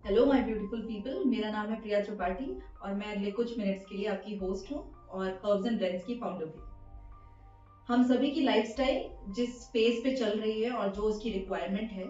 Hello my beautiful people, मेरा नाम है प्रिया त्रिपाठी और मैं अगले कुछ मिनट्स के लिए आपकी होस्ट हूँ और हर्ब्स एंड ब्लेंड्स की फाउंडर भी। हम सभी की लाइफस्टाइल जिस स्पेस पे चल रही है और जो उसकी रिक्वायरमेंट है,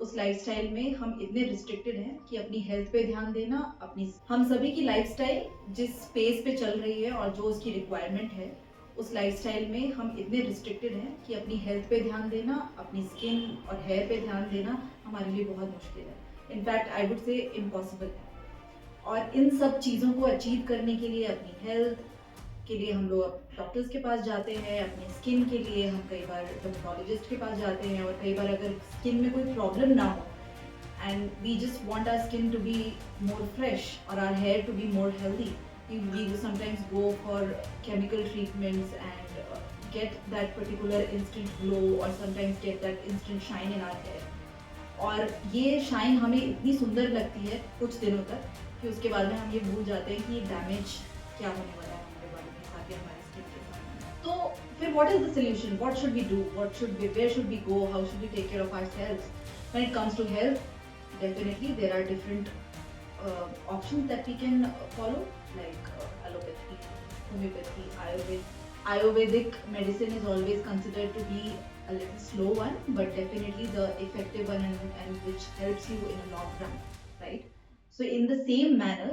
उस लाइफस्टाइल में हम इतने रिस्ट्रिक्टेड हैं कि अपनी हेल्थ पे ध्यान देना अपनी हम सभी की लाइफस्टाइल जिस स्पेस पे चल रही है और जो उसकी रिक्वायरमेंट है, उस लाइफस्टाइल में हम इतने रिस्ट्रिक्टेड हैं कि अपनी हेल्थ पे ध्यान देना, अपनी स्किन और हेयर पे ध्यान देना हमारे लिए बहुत मुश्किल है। In fact I would say impossible है। और इन सब चीज़ों को अचीव करने के लिए, अपनी हेल्थ के लिए हम लोग डॉक्टर्स के पास जाते हैं, अपनी स्किन के लिए हम कई बार डर्मेटोलॉजिस्ट के पास जाते हैं, और कई बार अगर स्किन में कोई प्रॉब्लम ना हो and we just want our skin to be more fresh और our hair to be more healthy, we sometimes go for chemical treatments and get that particular instant glow or sometimes get that instant shine in our hair. और ये shine हमें इतनी सुंदर लगती है कुछ दिनों तक कि उसके बाद में हम ये भूल जाते हैं कि डैमेज क्या होने वाला है हमारे बॉडी के साथ या हमारे स्किन के साथ। तो फिर what is the solution, what should we do, what should we, where should we go, how should we take care of ourselves when it comes to health? Definitely there are different options that we can follow, like allopathy, homeopathy, Ayurvedic medicine is always considered to be a little slow one, but definitely the effective one, and which helps you in a long run, right? So in the same manner,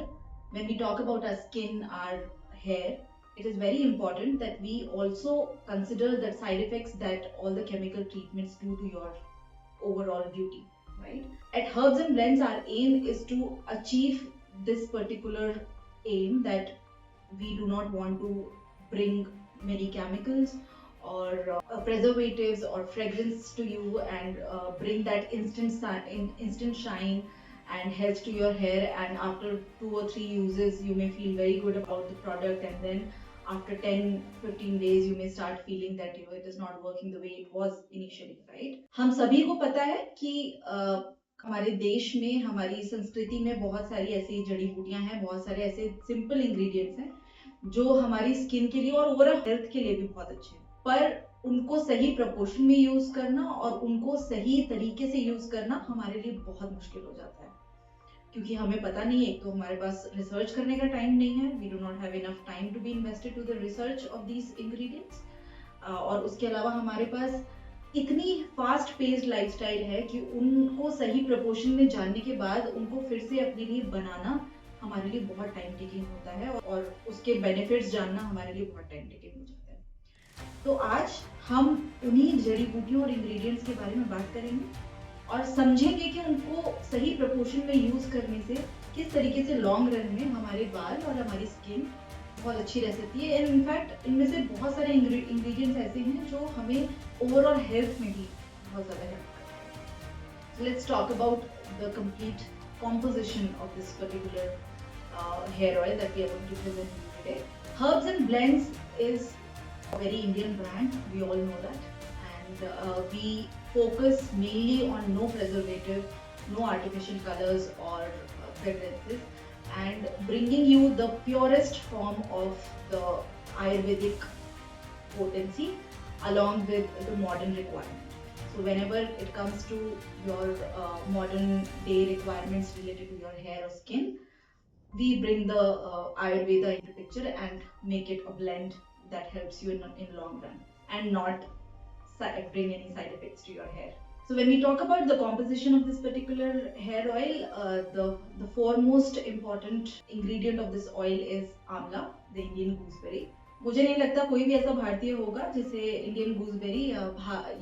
when we talk about our skin, our hair, it is very important that we also consider the side effects that all the chemical treatments do to your overall beauty, right? At Herbs and Blends, our aim is to achieve this particular aim, that we do not want to bring many chemicals or preservatives or fragrance to you and bring that instant shine and health to your hair, and after 2 or 3 uses you may feel very good about the product, and then after 10-15 days you may start feeling that it is not working the way it was initially, right? हम सभी को पता है कि हमारे देश में, हमारी संस्कृति में बहुत सारी ऐसी जड़ी बूटियां हैं, बहुत सारे ऐसे सिंपल इंग्रेडिएंट्स हैं जो हमारी स्किन के लिए और ओवरऑल हेल्थ के लिए भी बहुत अच्छे हैं, पर उनको सही प्रपोर्शन में यूज करना और उनको सही तरीके से यूज करना हमारे लिए बहुत मुश्किल हो जाता है, क्योंकि हमें पता नहीं है, एक तो हमारे पास रिसर्च करने का टाइम नहीं है, we do not have enough time to be invested to the research of these ingredients, और उसके अलावा हमारे पास इतनी फास्ट पेस्ड लाइफस्टाइल है कि उनको सही प्रपोर्शन में जानने के बाद उनको फिर से अपने लिए बनाना हमारे लिए बहुत टाइम टेकिंग होता है, और उसके बेनिफिट्स जानना हमारे लिए बहुत टाइम टेकिंग हो जाता है। तो आज हम उन्हीं जड़ी बूटियों और इंग्रेडिएंट्स के बारे में बात करेंगे और समझेंगे कि उनको सही प्रपोर्शन में यूज करने से किस तरीके से लॉन्ग रन में हमारे बाल और हमारी स्किन बहुत अच्छी रह सकती है। एंड इनफैक्ट इनमें से बहुत सारे इंग्रेडिएंट्स ऐसे हैं जो हमें ओवरऑल हेल्थ में भी बहुत ज़्यादा हेल्प करते हैं। So let's talk about the complete composition of this particular hair oil that we are going to present to you today. Herbs and Blends is a very Indian brand, we all know that, and we focus mainly on no preservative, no artificial colors or fragrances, and bringing you the purest form of the Ayurvedic potency along with the modern requirement. So whenever it comes to your modern day requirements related to your hair or skin, we bring the Ayurveda into picture and make it a blend that helps you in long run and not bring any side effects to your hair. So when we talk about the composition of this particular hair oil, the foremost important ingredient of this oil is amla, the Indian gooseberry. मुझे नहीं लगता कोई भी ऐसा भारतीय होगा जिसे Indian gooseberry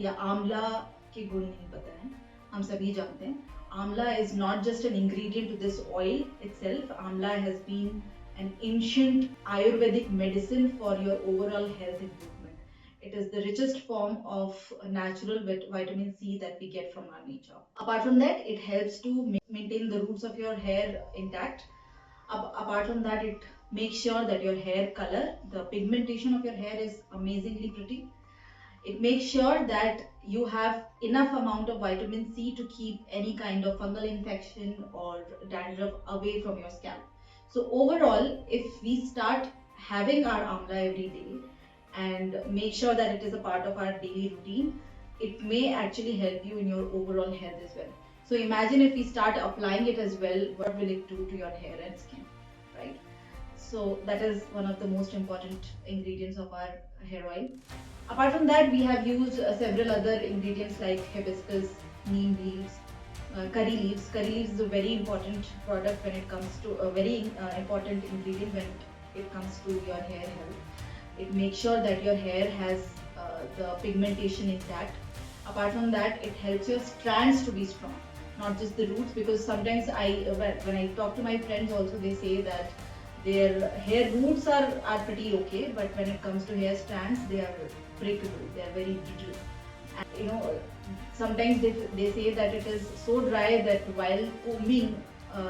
या आंवला के गुण नहीं पता है। हम सभी जानते हैं आंवला is not just an ingredient to this oil itself. Amla has been an ancient Ayurvedic medicine for your overall health improvement. It is the richest form of natural vitamin C that we get from our nature. Apart from that, it helps to maintain the roots of your hair intact. Apart from that, it makes sure that your hair color, the pigmentation of your hair is amazingly pretty. It makes sure that you have enough amount of vitamin C to keep any kind of fungal infection or dandruff away from your scalp. So overall, if we start having our amla every day and make sure that it is a part of our daily routine, it may actually help you in your overall health as well. So imagine if we start applying it as well, what will it do to your hair and skin, right? So that is one of the most important ingredients of our hair oil. Apart from that, we have used several other ingredients like hibiscus, neem leaves, curry leaves. Curry leaves is a very important product when it comes to a very important ingredient when it comes to your hair health. It makes sure that your hair has the pigmentation intact. Apart from that, it helps your strands to be strong, not just the roots. Because sometimes when I talk to my friends, also they say that their hair roots are pretty okay, but when it comes to hair strands, they are breakable. They are very brittle. And sometimes they say that it is so dry that while combing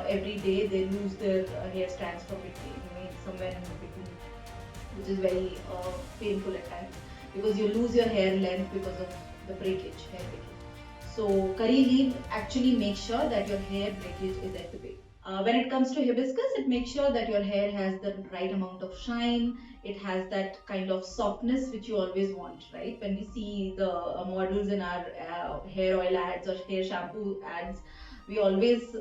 every day, they lose their hair strands from between, somewhere in between, which is very painful at times because you lose your hair length because of the breakage, hair breakage. So curry leaf actually makes sure that your hair breakage is at the base. When it comes to hibiscus, it makes sure that your hair has the right amount of shine. It has that kind of softness which you always want, right? When we see the models in our hair oil ads or hair shampoo ads, we always,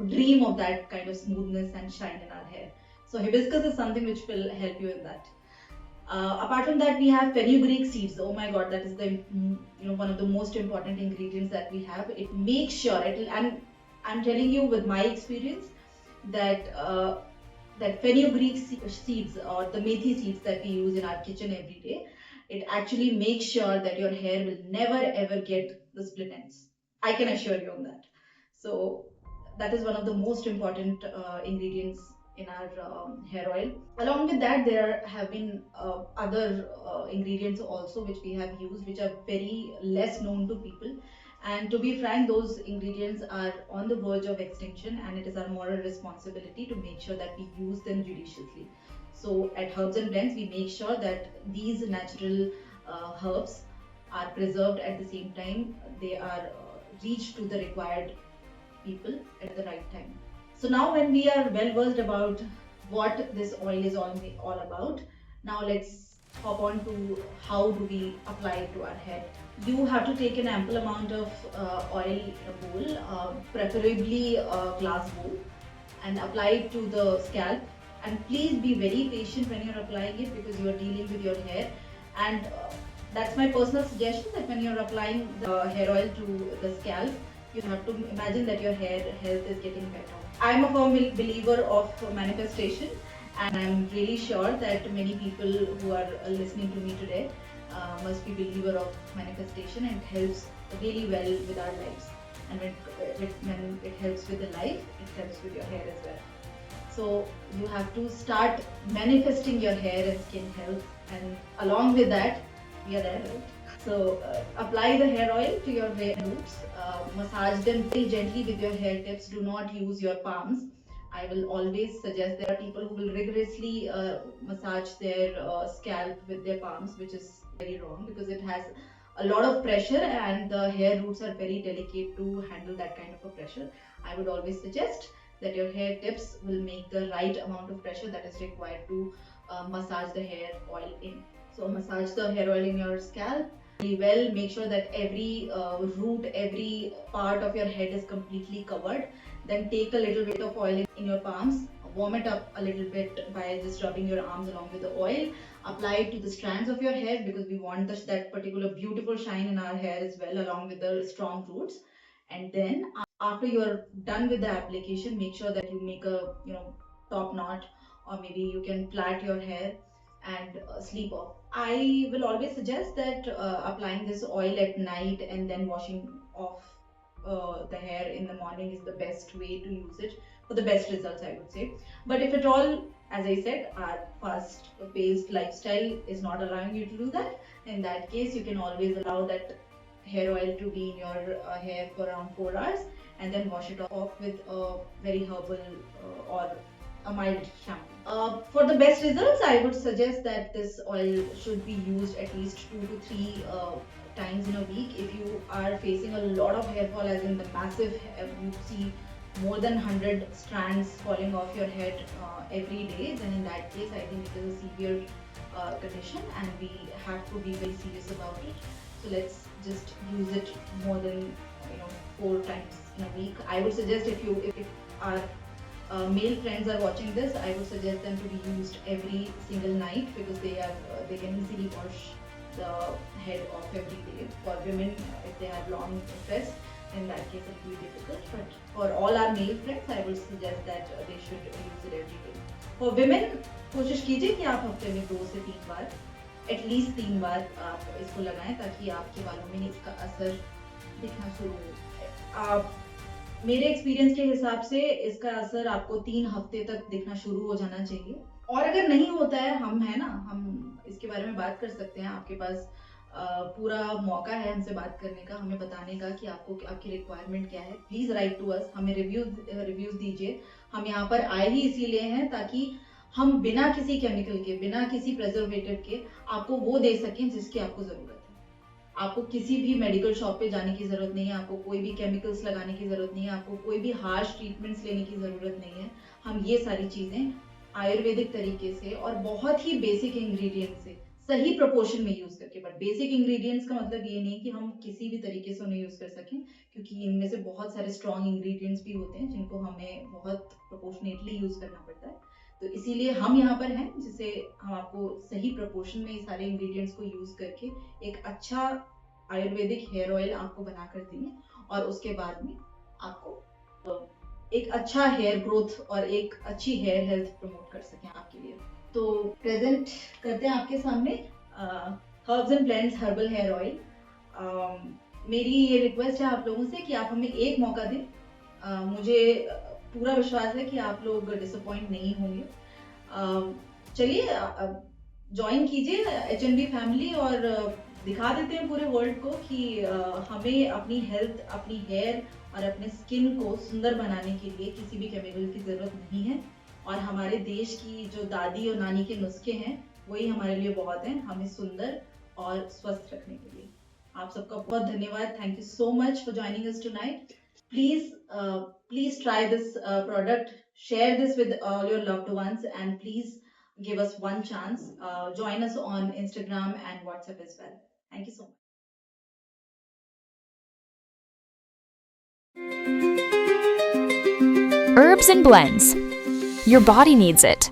dream of that kind of smoothness and shine in our hair. So hibiscus is something which will help you in that. Apart from that, we have fenugreek seeds. Oh my God, that is the one of the most important ingredients that we have. It makes sure and I'm telling you with my experience that that fenugreek seeds or the methi seeds that we use in our kitchen every day, it actually makes sure that your hair will never ever get the split ends. I can assure you on that. So that is one of the most important ingredients in our hair oil. Along with that, there have been other ingredients also which we have used, which are very less known to people. And to be frank, those ingredients are on the verge of extinction, and it is our moral responsibility to make sure that we use them judiciously. So at Herbs and Blends, we make sure that these natural herbs are preserved at the same time. They are reached to the required people at the right time. So now when we are well versed about what this oil is all about, now let's hop on to how do we apply it to our head. You have to take an ample amount of oil in a bowl, preferably a glass bowl, and apply it to the scalp. And please be very patient when you're applying it because you are dealing with your hair. And that's my personal suggestion, that when you're applying the hair oil to the scalp, you have to imagine that your hair health is getting better. I'm a firm believer of manifestation, and I'm really sure that many people who are listening to me today must be believer of manifestation, and it helps really well with our lives. And when it helps with the life, it helps with your hair as well. So you have to start manifesting your hair and skin health, and along with that, we are there, right? So apply the hair oil to your hair roots. Massage them very gently with your hair tips. Do not use your palms. I will always suggest, there are people who will rigorously massage their scalp with their palms, which is very wrong because it has a lot of pressure and the hair roots are very delicate to handle that kind of a pressure. I would always suggest that your hair tips will make the right amount of pressure that is required to massage the hair oil in. So massage the hair oil in your scalp really well. Make sure that every root, every part of your head is completely covered. Then take a little bit of oil in your palms, warm it up a little bit by just rubbing your arms along with the oil. Apply it to the strands of your hair because we want that particular beautiful shine in our hair as well, along with the strong roots. And then after you're done with the application, make sure that you make a top knot, or maybe you can plait your hair and sleep off. I will always suggest that applying this oil at night and then washing off the hair in the morning is the best way to use it for the best results, I would say. But if at all, as I said, our fast paced lifestyle is not allowing you to do that, in that case, you can always allow that hair oil to be in your hair for around 4 hours and then wash it off with a very herbal or a mild shampoo. For the best results, I would suggest that this oil should be used at least 2 to 3 times in a week. If you are facing a lot of hair fall, as in the massive, you see more than 100 strands falling off your head every day, then in that case, I think it is a severe condition and we have to be very serious about it. So let's just use it more than 4 times in a week. I would suggest if our male friends are watching this, I would suggest them to be used every single night because they can easily wash the head off every day. For women, if they have long tresses, in that case it will be difficult. But for all our male friends, I would suggest that they should use it every day. For women, कोशिश कीजिए कि आप हफ्ते में 2 से 3 बार, at least 3 बार आप इसको लगाएं ताकि आपके बालों में इसका असर दिखना शुरू हो। आप मेरे एक्सपीरियंस के हिसाब से इसका असर आपको 3 हफ्ते तक दिखना शुरू हो जाना चाहिए। और अगर नहीं होता है, हम है ना, हम इसके बारे में बात कर सकते हैं। आपके पास पूरा मौका है हमसे बात करने का, हमें बताने का कि आपको आपकी रिक्वायरमेंट क्या है। प्लीज राइट टू अस, हमें रिव्यूज दीजिए। हम यहाँ पर आए ही इसीलिए हैं ताकि हम बिना किसी केमिकल के, बिना किसी प्रिजर्वेटिव के आपको वो दे सकें जिसकी आपको जरूरत है। आपको किसी भी मेडिकल शॉप पे जाने की जरूरत नहीं है, आपको कोई भी केमिकल्स लगाने की जरूरत नहीं है, आपको कोई भी हार्श ट्रीटमेंट्स लेने की जरूरत नहीं है। हम ये सारी चीजें आयुर्वेदिक तरीके से और बहुत ही बेसिक इंग्रेडिएंट से सही प्रोपोर्शन में यूज करके, बट बेसिक इंग्रेडिएंट्स का मतलब ये नहीं कि हम किसी भी तरीके से उन्हें यूज कर सकें, क्योंकि इनमें से बहुत सारे स्ट्रॉन्ग इंग्रेडिएंट्स भी होते हैं जिनको हमें बहुत प्रोपोर्शनेटली यूज करना पड़ता है। तो इसीलिए हम यहाँ पर हैं, जिससे हम आपको सही प्रोपोर्शन में ये सारे इंग्रेडिएंट्स को यूज करके एक अच्छा आयुर्वेदिक हेयर ऑयल आपको बनाकर देंगे और उसके बाद में आपको एक अच्छा हेयर ग्रोथ और एक अच्छी हेयर हेल्थ प्रमोट कर सकें आपके लिए। तो प्रेजेंट करते हैं आपके सामने herbs and blends herbal hair oil. मेरी ये रिक्वेस्ट है आप लोगों से कि आप हमें एक मौका दें। मुझे पूरा विश्वास है कि आप लोग डिसअपॉइंट नहीं होंगे। चलिए ज्वाइन कीजिए HNB फैमिली और दिखा देते हैं पूरे वर्ल्ड को कि हमें अपनी हेल्थ, अपनी हेयर और अपने स्किन को सुंदर बनाने के लिए किसी भी केमिकल की जरूरत नहीं है। और हमारे देश की जो दादी और नानी के नुस्खे हैं वही हमारे लिए बहुत हैं हमें सुंदर और स्वस्थ रखने के लिए। आप सबका बहुत धन्यवाद। Thank you so much for joining us tonight. Please try this product, share this with all your loved ones, and please give us one chance. Join us on Instagram and WhatsApp as well. Thank you so much. Herbs and blends. Your body needs it.